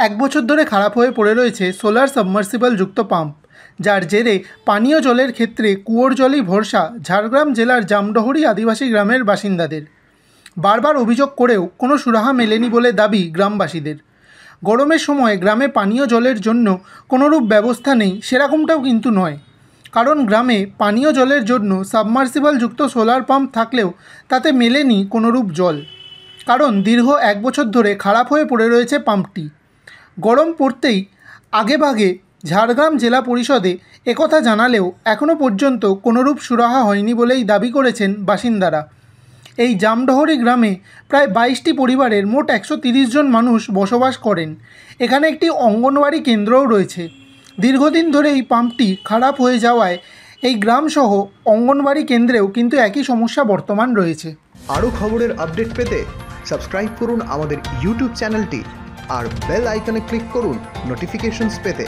এক বছর ধরে খারাপ হয়ে পড়ে রয়েছে সোলার সাবমার্সিবল যুক্ত পাম্প, যার জেরে পানীয় জলের ক্ষেত্রে কুয়োর জলই ভরসা ঝাড়গ্রাম জেলার জামডহরি আদিবাসী গ্রামের বাসিন্দাদের। বারবার অভিযোগ করেও কোনো সুরাহা মেলেনি বলে দাবি গ্রামবাসীদের। গরমের সময় গ্রামে পানীয় জলের জন্য কোনোরূপ ব্যবস্থা নেই সেরকমটাও কিন্তু নয়, কারণ গ্রামে পানীয় জলের জন্য সাবমার্সিবল যুক্ত সোলার পাম্প থাকলেও তাতে মেলেনি কোনোরূপ জল, কারণ দীর্ঘ এক বছর ধরে খারাপ হয়ে পড়ে রয়েছে পাম্পটি। গরম পড়তেই আগেভাগে ঝাড়গ্রাম জেলা পরিষদে একথা জানালেও এখনও পর্যন্ত কোনোরূপ সুরাহা হয়নি বলেই দাবি করেছেন বাসিন্দারা। এই জামডহরি গ্রামে প্রায় 22টি পরিবারের মোট 130 জন মানুষ বসবাস করেন। এখানে একটি অঙ্গনওয়াড়ি কেন্দ্রও রয়েছে। দীর্ঘদিন ধরে এই পাম্পটি খারাপ হয়ে যাওয়ায় এই গ্রামসহ অঙ্গনওয়াড়ি কেন্দ্রেও কিন্তু একই সমস্যা বর্তমান রয়েছে। আরও খবরের আপডেট পেতে সাবস্ক্রাইব করুন আমাদের ইউটিউব চ্যানেলটি আর বেল আইকনে ক্লিক করুন নোটিফিকেশনস পেতে।